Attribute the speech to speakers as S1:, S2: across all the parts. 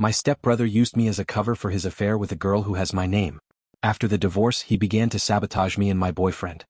S1: My stepbrother used me as a cover for his affair with a girl who has my name. After the divorce, he began to sabotage me and my boyfriend.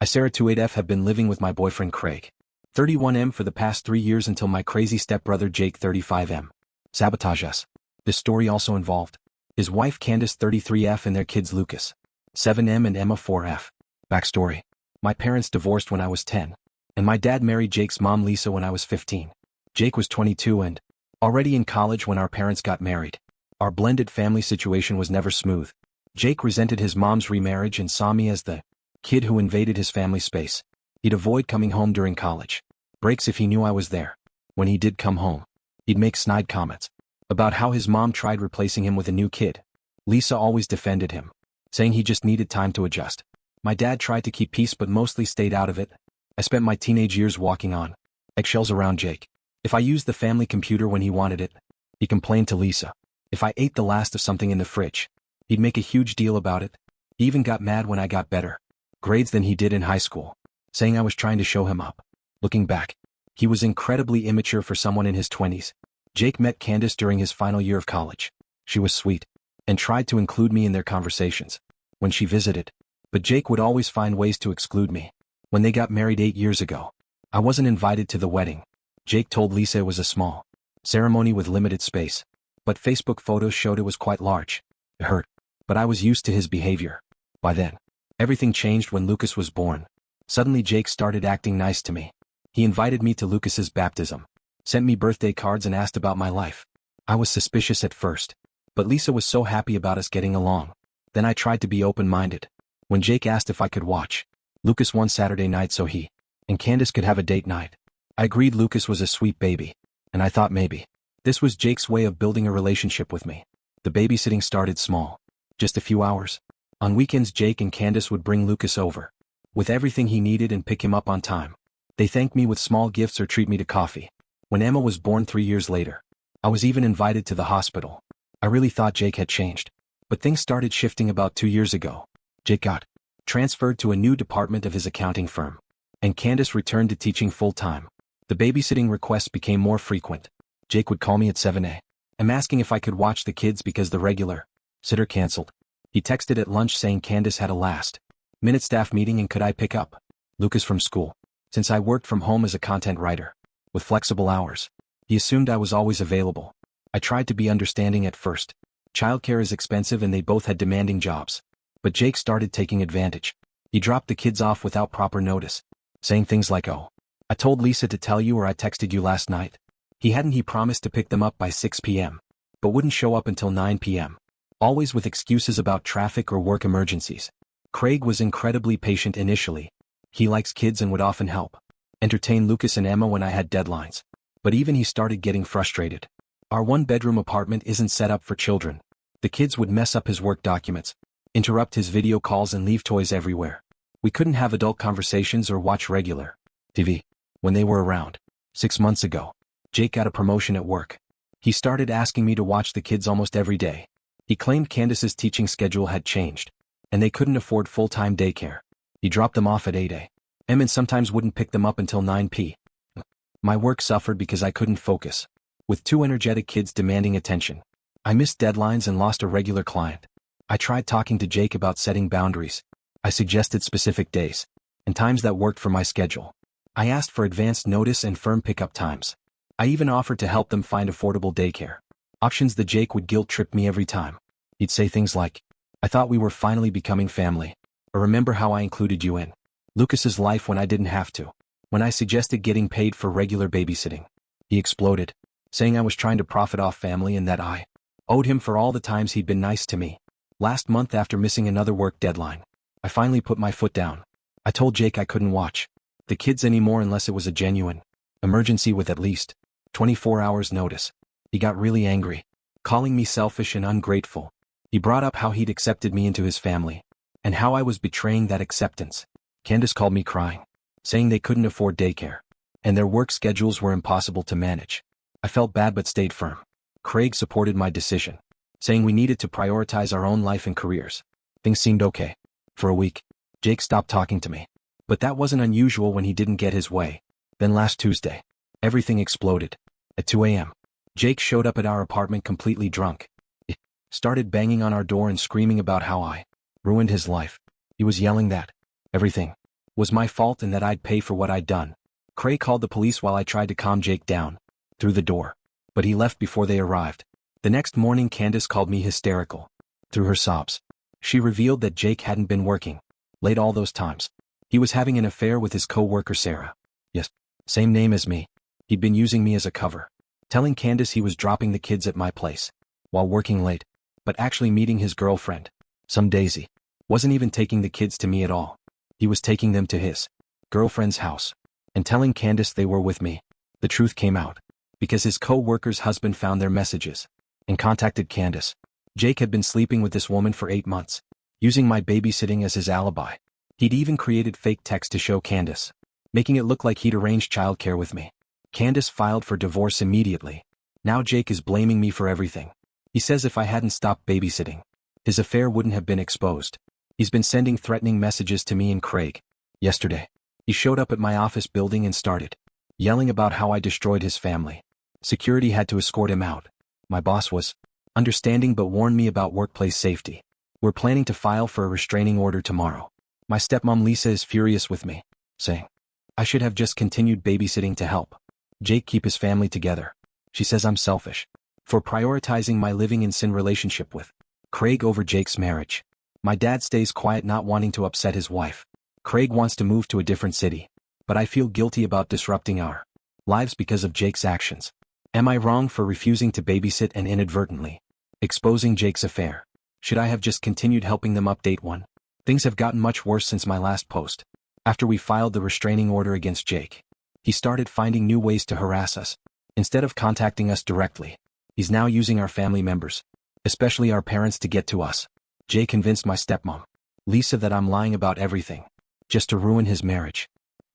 S1: I, Sarah 28F, have been living with my boyfriend Craig, 31M, for the past 3 years until my crazy stepbrother Jake, 35M, sabotage us. This story also involved his wife Candace, 33F, and their kids Lucas, 7M, and Emma, 4F. Backstory: my parents divorced when I was 10, and my dad married Jake's mom Lisa when I was 15. Jake was 22 and already in college when our parents got married. Our blended family situation was never smooth. Jake resented his mom's remarriage and saw me as the kid who invaded his family space. He'd avoid coming home during college breaks if he knew I was there. When he did come home, he'd make snide comments about how his mom tried replacing him with a new kid. Lisa always defended him, saying he just needed time to adjust. My dad tried to keep peace but mostly stayed out of it. I spent my teenage years walking on eggshells around Jake. If I used the family computer when he wanted it, he complained to Lisa. If I ate the last of something in the fridge, he'd make a huge deal about it. He even got mad when I got better grades than he did in high school, saying I was trying to show him up. Looking back, he was incredibly immature for someone in his 20s. Jake met Candace during his final year of college. She was sweet and tried to include me in their conversations when she visited, but Jake would always find ways to exclude me. When they got married 8 years ago, I wasn't invited to the wedding. Jake told Lisa it was a small ceremony with limited space, but Facebook photos showed it was quite large. It hurt, but I was used to his behavior by then. Everything changed when Lucas was born. Suddenly Jake started acting nice to me. He invited me to Lucas's baptism, sent me birthday cards, and asked about my life. I was suspicious at first, but Lisa was so happy about us getting along. Then I tried to be open-minded. When Jake asked if I could watch Lucas one Saturday night so he and Candace could have a date night, I agreed. Lucas was a sweet baby, and I thought maybe this was Jake's way of building a relationship with me. The babysitting started small, just a few hours. On weekends, Jake and Candace would bring Lucas over with everything he needed and pick him up on time. They thanked me with small gifts or treat me to coffee. When Emma was born 3 years later, I was even invited to the hospital. I really thought Jake had changed, but things started shifting about 2 years ago. Jake got transferred to a new department of his accounting firm, and Candace returned to teaching full-time. The babysitting requests became more frequent. Jake would call me at 7 a.m. asking if I could watch the kids because the regular sitter canceled. He texted at lunch saying Candace had a last-minute staff meeting and could I pick up Lucas from school. Since I worked from home as a content writer, with flexible hours, he assumed I was always available. I tried to be understanding at first. Childcare is expensive and they both had demanding jobs. But Jake started taking advantage. He dropped the kids off without proper notice, saying things like, "Oh, I told Lisa to tell you, or I texted you last night." He promised to pick them up by 6 p.m., but wouldn't show up until 9 p.m., always with excuses about traffic or work emergencies. Craig was incredibly patient initially. He likes kids and would often help entertain Lucas and Emma when I had deadlines. But even he started getting frustrated. Our one-bedroom apartment isn't set up for children. The kids would mess up his work documents, interrupt his video calls, and leave toys everywhere. We couldn't have adult conversations or watch regular TV when they were around. 6 months ago, Jake got a promotion at work. He started asking me to watch the kids almost every day. He claimed Candace's teaching schedule had changed, and they couldn't afford full-time daycare. He dropped them off at 8 a.m. and sometimes wouldn't pick them up until 9 p.m. My work suffered because I couldn't focus. With 2 energetic kids demanding attention, I missed deadlines and lost a regular client. I tried talking to Jake about setting boundaries. I suggested specific days and times that worked for my schedule. I asked for advanced notice and firm pickup times. I even offered to help them find affordable daycare options. That Jake would guilt-trip me every time. He'd say things like, "I thought we were finally becoming family," or "Remember how I included you in Lucas's life when I didn't have to?" When I suggested getting paid for regular babysitting, he exploded, saying I was trying to profit off family and that I owed him for all the times he'd been nice to me. Last month, after missing another work deadline, I finally put my foot down. I told Jake I couldn't watch the kids anymore unless it was a genuine emergency with at least 24 hours notice. He got really angry, calling me selfish and ungrateful. He brought up how he'd accepted me into his family, and how I was betraying that acceptance. Candace called me crying, saying they couldn't afford daycare, and their work schedules were impossible to manage. I felt bad but stayed firm. Craig supported my decision, saying we needed to prioritize our own life and careers. Things seemed okay. For a week, Jake stopped talking to me. But that wasn't unusual when he didn't get his way. Then last Tuesday, everything exploded. At 2 a.m., Jake showed up at our apartment completely drunk. He started banging on our door and screaming about how I ruined his life. He was yelling that everything was my fault and that I'd pay for what I'd done. Craig called the police while I tried to calm Jake down through the door, but he left before they arrived. The next morning Candace called me hysterical. Through her sobs, she revealed that Jake hadn't been working late all those times. He was having an affair with his co-worker Sarah. Yes, same name as me. He'd been using me as a cover, telling Candace he was dropping the kids at my place while working late, but actually meeting his girlfriend, some Daisy. Wasn't even taking the kids to me at all. He was taking them to his girlfriend's house and telling Candace they were with me. The truth came out because his co-worker's husband found their messages and contacted Candace. Jake had been sleeping with this woman for 8 months, using my babysitting as his alibi. He'd even created fake text to show Candace, making it look like he'd arranged childcare with me. Candace filed for divorce immediately. Now Jake is blaming me for everything. He says if I hadn't stopped babysitting, his affair wouldn't have been exposed. He's been sending threatening messages to me and Craig. Yesterday, he showed up at my office building and started yelling about how I destroyed his family. Security had to escort him out. My boss was understanding but warned me about workplace safety. We're planning to file for a restraining order tomorrow. My stepmom Lisa is furious with me, saying I should have just continued babysitting to help Jake keep his family together. She says I'm selfish for prioritizing my living in sin relationship with Craig over Jake's marriage. My dad stays quiet, not wanting to upset his wife. Craig wants to move to a different city, but I feel guilty about disrupting our lives because of Jake's actions. Am I wrong for refusing to babysit and inadvertently exposing Jake's affair? Should I have just continued helping them? Update 1. Things have gotten much worse since my last post. After we filed the restraining order against Jake, he started finding new ways to harass us. Instead of contacting us directly, he's now using our family members, especially our parents, to get to us. Jake convinced my stepmom, Lisa, that I'm lying about everything, just to ruin his marriage.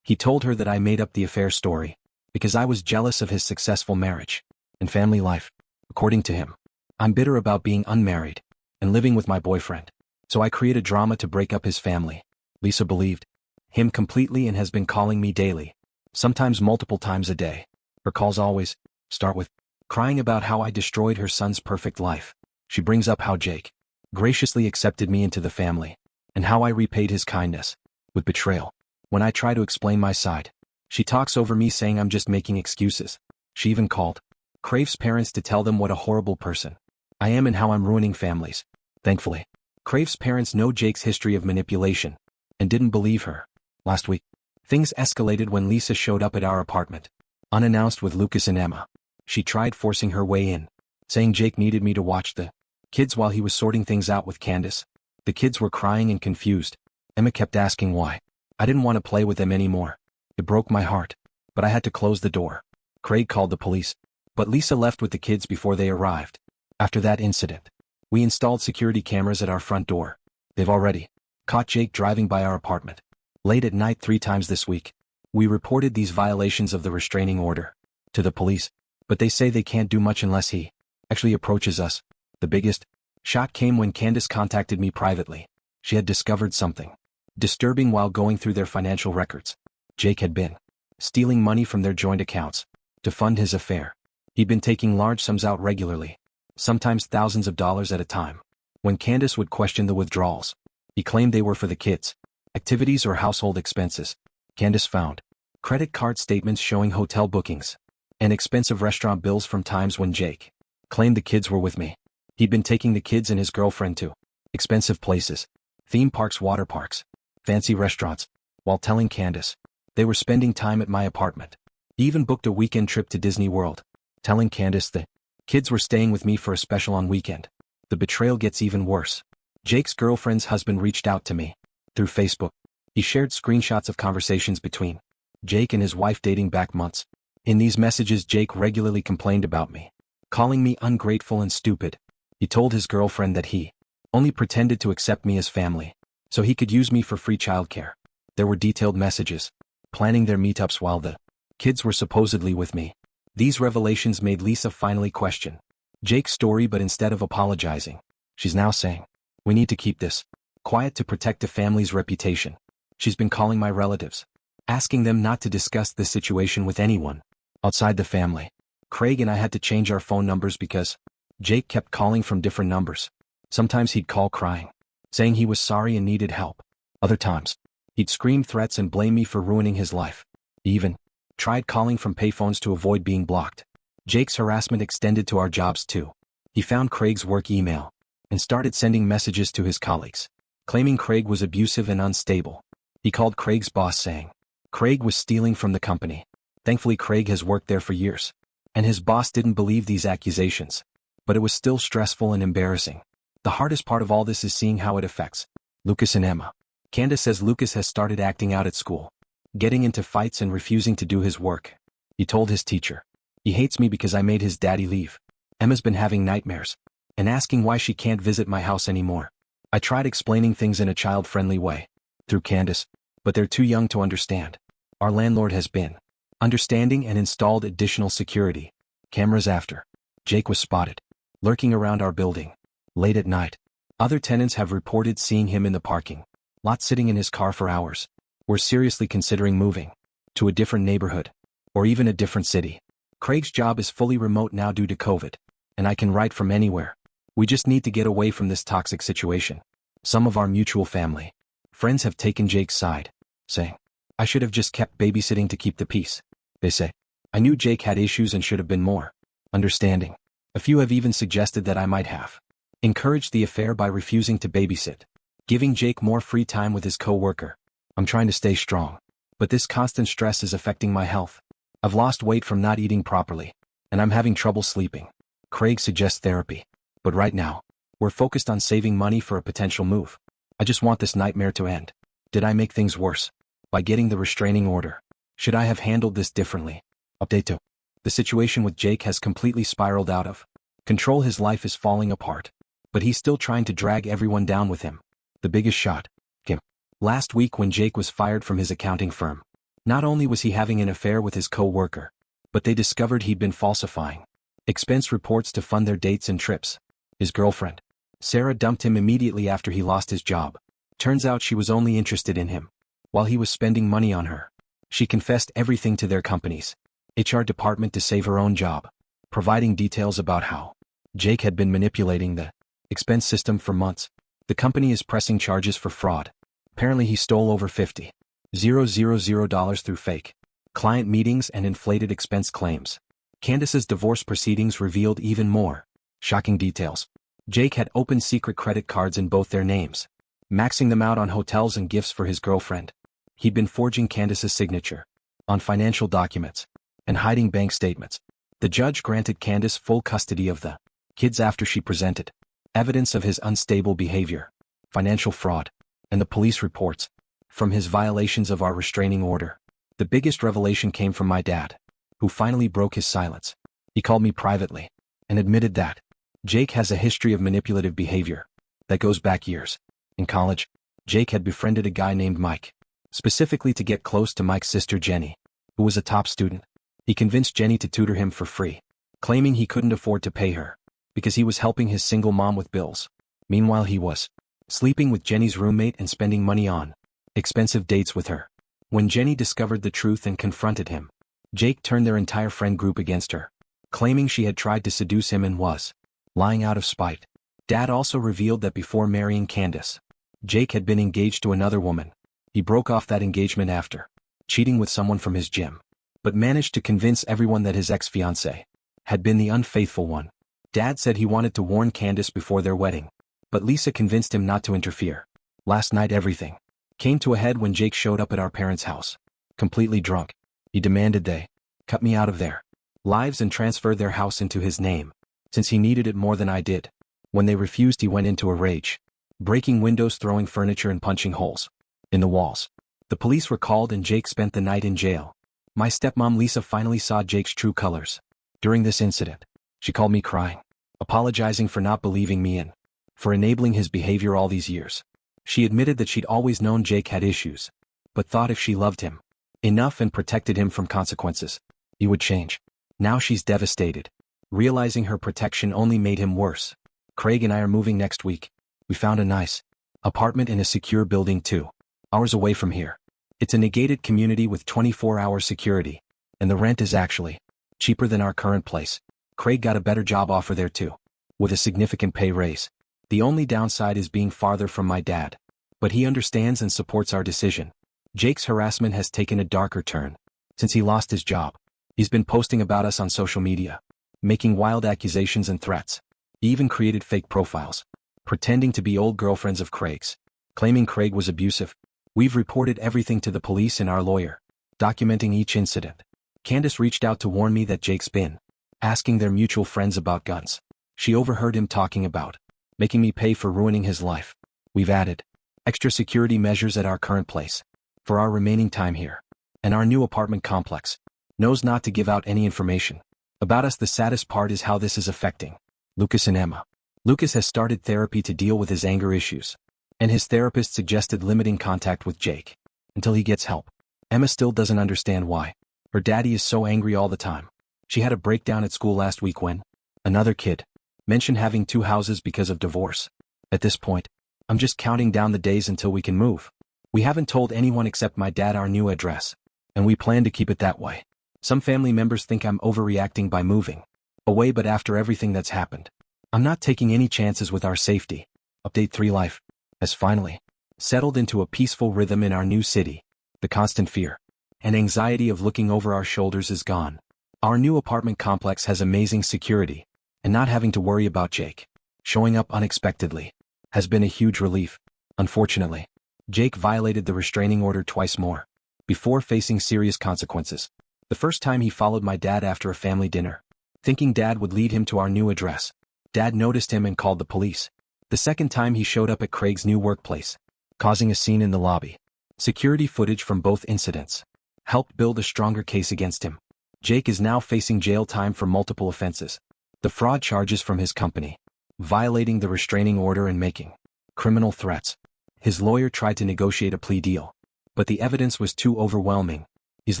S1: He told her that I made up the affair story because I was jealous of his successful marriage and family life. According to him, I'm bitter about being unmarried and living with my boyfriend, so I created drama to break up his family. Lisa believed him completely and has been calling me daily, sometimes multiple times a day. Her calls always start with crying about how I destroyed her son's perfect life. She brings up how Jake graciously accepted me into the family, and how I repaid his kindness with betrayal. When I try to explain my side, she talks over me, saying I'm just making excuses. She even called Crave's parents to tell them what a horrible person I am and how I'm ruining families. Thankfully, Crave's parents know Jake's history of manipulation and didn't believe her. Last week, things escalated when Lisa showed up at our apartment, unannounced, with Lucas and Emma. She tried forcing her way in, saying Jake needed me to watch the kids while he was sorting things out with Candace. The kids were crying and confused. Emma kept asking why I didn't want to play with them anymore. It broke my heart, but I had to close the door. Craig called the police, but Lisa left with the kids before they arrived. After that incident, we installed security cameras at our front door. They've already caught Jake driving by our apartment late at night 3 times this week. We reported these violations of the restraining order to the police, but they say they can't do much unless he actually approaches us. The biggest shock came when Candace contacted me privately. She had discovered something disturbing while going through their financial records. Jake had been stealing money from their joint accounts to fund his affair. He'd been taking large sums out regularly, sometimes thousands of dollars at a time. When Candace would question the withdrawals, he claimed they were for the kids' activities or household expenses. Candace found credit card statements showing hotel bookings and expensive restaurant bills from times when Jake claimed the kids were with me. He'd been taking the kids and his girlfriend to expensive places, theme parks, water parks, fancy restaurants, while telling Candace they were spending time at my apartment. He even booked a weekend trip to Disney World, telling Candace the kids were staying with me for a special on weekend. The betrayal gets even worse. Jake's girlfriend's husband reached out to me through Facebook. He shared screenshots of conversations between Jake and his wife dating back months. In these messages, Jake regularly complained about me, calling me ungrateful and stupid. He told his girlfriend that he only pretended to accept me as family so he could use me for free childcare. There were detailed messages planning their meetups while the kids were supposedly with me. These revelations made Lisa finally question Jake's story, but instead of apologizing, she's now saying, we need to keep this quiet to protect the family's reputation. She's been calling my relatives, asking them not to discuss this situation with anyone outside the family. Craig and I had to change our phone numbers because Jake kept calling from different numbers. Sometimes he'd call crying, saying he was sorry and needed help. Other times, he'd scream threats and blame me for ruining his life. He even tried calling from payphones to avoid being blocked. Jake's harassment extended to our jobs too. He found Craig's work email and started sending messages to his colleagues, claiming Craig was abusive and unstable. He called Craig's boss saying Craig was stealing from the company. Thankfully, Craig has worked there for years, and his boss didn't believe these accusations. But it was still stressful and embarrassing. The hardest part of all this is seeing how it affects Lucas and Emma. Candace says Lucas has started acting out at school, getting into fights and refusing to do his work. He told his teacher he hates me because I made his daddy leave. Emma's been having nightmares and asking why she can't visit my house anymore. I tried explaining things in a child-friendly way through Candace, but they're too young to understand. Our landlord has been understanding and installed additional security cameras after Jake was spotted lurking around our building late at night. Other tenants have reported seeing him in the parking lot sitting in his car for hours. We're seriously considering moving to a different neighborhood or even a different city. Craig's job is fully remote now due to COVID, and I can write from anywhere. We just need to get away from this toxic situation. Some of our mutual family friends have taken Jake's side, saying I should have just kept babysitting to keep the peace. They say I knew Jake had issues and should have been more understanding. A few have even suggested that I might have encouraged the affair by refusing to babysit, giving Jake more free time with his co-worker. I'm trying to stay strong, but this constant stress is affecting my health. I've lost weight from not eating properly, and I'm having trouble sleeping. Craig suggests therapy, but right now, we're focused on saving money for a potential move. I just want this nightmare to end. Did I make things worse by getting the restraining order? Should I have handled this differently? Update 2. The situation with Jake has completely spiraled out of control. His life is falling apart, but he's still trying to drag everyone down with him. The biggest shot, Kim. Last week when Jake was fired from his accounting firm, not only was he having an affair with his co-worker, but they discovered he'd been falsifying expense reports to fund their dates and trips. His girlfriend, Sarah, dumped him immediately after he lost his job. Turns out she was only interested in him while he was spending money on her. She confessed everything to their company's HR department to save her own job, providing details about how Jake had been manipulating the expense system for months. The company is pressing charges for fraud. Apparently he stole over $50,000 through fake client meetings and inflated expense claims. Candace's divorce proceedings revealed even more shocking details. Jake had opened secret credit cards in both their names, maxing them out on hotels and gifts for his girlfriend. He'd been forging Candace's signature on financial documents and hiding bank statements. The judge granted Candace full custody of the kids after she presented evidence of his unstable behavior, financial fraud, and the police reports from his violations of our restraining order. The biggest revelation came from my dad, who finally broke his silence. He called me privately and admitted that Jake has a history of manipulative behavior that goes back years. In college, Jake had befriended a guy named Mike, specifically to get close to Mike's sister Jenny, who was a top student. He convinced Jenny to tutor him for free, claiming he couldn't afford to pay her because he was helping his single mom with bills. Meanwhile, he was sleeping with Jenny's roommate and spending money on expensive dates with her. When Jenny discovered the truth and confronted him, Jake turned their entire friend group against her, claiming she had tried to seduce him and was lying out of spite. Dad also revealed that before marrying Candace, Jake had been engaged to another woman. He broke off that engagement after cheating with someone from his gym, but managed to convince everyone that his ex-fiancée had been the unfaithful one. Dad said he wanted to warn Candace before their wedding, but Lisa convinced him not to interfere. Last night everything came to a head when Jake showed up at our parents' house, completely drunk. He demanded they cut me out of their lives and transfer their house into his name, since he needed it more than I did. When they refused, he went into a rage, breaking windows, throwing furniture, and punching holes in the walls. The police were called and Jake spent the night in jail. My stepmom Lisa finally saw Jake's true colors during this incident. She called me crying, apologizing for not believing me and for enabling his behavior all these years. She admitted that she'd always known Jake had issues, but thought if she loved him enough and protected him from consequences, he would change. Now she's devastated, realizing her protection only made him worse. Craig and I are moving next week. We found a nice apartment in a secure building 2 hours away from here. It's a negated community with 24-hour security, and the rent is actually cheaper than our current place. Craig got a better job offer there too, with a significant pay raise. The only downside is being farther from my dad. But he understands and supports our decision. Jake's harassment has taken a darker turn. Since he lost his job, he's been posting about us on social media, making wild accusations and threats. He even created fake profiles, pretending to be old girlfriends of Craig's, claiming Craig was abusive. We've reported everything to the police and our lawyer, documenting each incident. Candace reached out to warn me that Jake's been asking their mutual friends about guns. She overheard him talking about making me pay for ruining his life. We've added extra security measures at our current place for our remaining time here. And our new apartment complex knows not to give out any information about us. The saddest part is how this is affecting Lucas and Emma. Lucas has started therapy to deal with his anger issues, and his therapist suggested limiting contact with Jake until he gets help. Emma still doesn't understand why her daddy is so angry all the time. She had a breakdown at school last week when another kid mentioned having 2 houses because of divorce. At this point, I'm just counting down the days until we can move. We haven't told anyone except my dad our new address, and we plan to keep it that way. Some family members think I'm overreacting by moving away, but after everything that's happened, I'm not taking any chances with our safety. Update 3: Life has finally settled into a peaceful rhythm in our new city. The constant fear and anxiety of looking over our shoulders is gone. Our new apartment complex has amazing security, and not having to worry about Jake showing up unexpectedly has been a huge relief. Unfortunately, Jake violated the restraining order twice more before facing serious consequences. The first time he followed my dad after a family dinner, thinking Dad would lead him to our new address. Dad noticed him and called the police. The second time he showed up at Craig's new workplace, causing a scene in the lobby. Security footage from both incidents helped build a stronger case against him. Jake is now facing jail time for multiple offenses. The fraud charges from his company, violating the restraining order and making criminal threats. His lawyer tried to negotiate a plea deal, but the evidence was too overwhelming. He's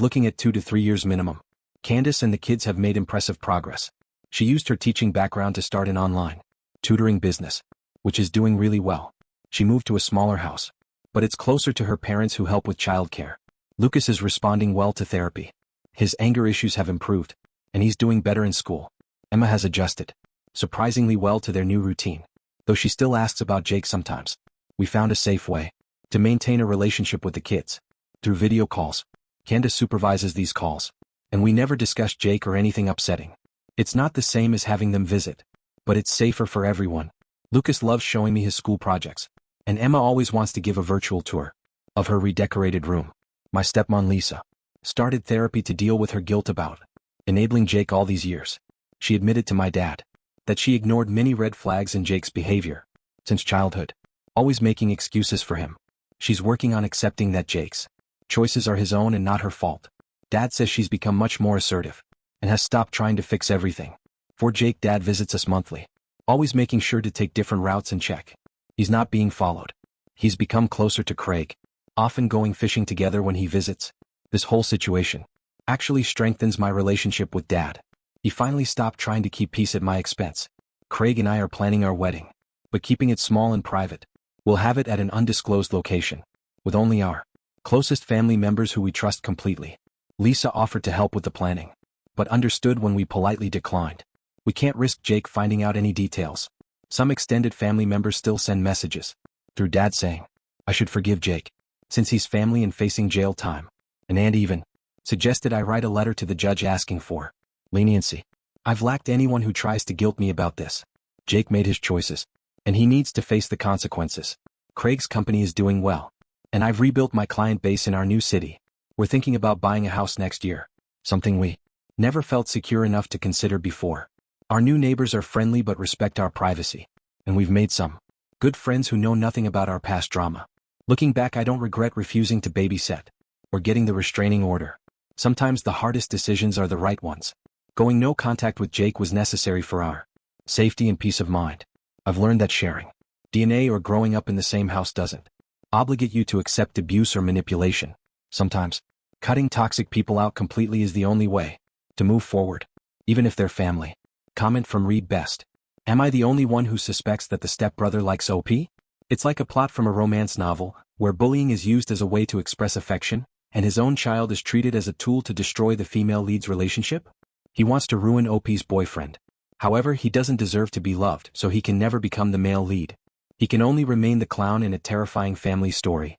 S1: looking at 2 to 3 years minimum. Candace and the kids have made impressive progress. She used her teaching background to start an online tutoring business, which is doing really well. She moved to a smaller house, but it's closer to her parents who help with childcare. Lucas is responding well to therapy. His anger issues have improved, and he's doing better in school. Emma has adjusted surprisingly well to their new routine, though she still asks about Jake sometimes. We found a safe way to maintain a relationship with the kids through video calls. Candace supervises these calls, and we never discuss Jake or anything upsetting. It's not the same as having them visit, but it's safer for everyone. Lucas loves showing me his school projects, and Emma always wants to give a virtual tour of her redecorated room. My stepmom Lisa started therapy to deal with her guilt about enabling Jake all these years. She admitted to my dad that she ignored many red flags in Jake's behavior since childhood, always making excuses for him. She's working on accepting that Jake's choices are his own and not her fault. Dad says she's become much more assertive and has stopped trying to fix everything. For Jake, Dad visits us monthly, always making sure to take different routes and check he's not being followed. He's become closer to Craig, often going fishing together when he visits. This whole situation actually strengthens my relationship with Dad. He finally stopped trying to keep peace at my expense. Craig and I are planning our wedding, but keeping it small and private. We'll have it at an undisclosed location, with only our closest family members who we trust completely. Lisa offered to help with the planning, but understood when we politely declined. We can't risk Jake finding out any details. Some extended family members still send messages through Dad saying I should forgive Jake, since he's family and facing jail time. And Aunt even suggested I write a letter to the judge asking for leniency. I've lacked anyone who tries to guilt me about this. Jake made his choices, and he needs to face the consequences. Craig's company is doing well, and I've rebuilt my client base in our new city. We're thinking about buying a house next year, something we never felt secure enough to consider before. Our new neighbors are friendly but respect our privacy, and we've made some good friends who know nothing about our past drama. Looking back, I don't regret refusing to babysit or getting the restraining order. Sometimes the hardest decisions are the right ones. Going no contact with Jake was necessary for our safety and peace of mind. I've learned that sharing DNA or growing up in the same house doesn't obligate you to accept abuse or manipulation. Sometimes, cutting toxic people out completely is the only way to move forward, even if they're family. Comment from Read Best. Am I the only one who suspects that the stepbrother likes OP? It's like a plot from a romance novel, where bullying is used as a way to express affection, and his own child is treated as a tool to destroy the female lead's relationship? He wants to ruin OP's boyfriend. However, he doesn't deserve to be loved, so he can never become the male lead. He can only remain the clown in a terrifying family story.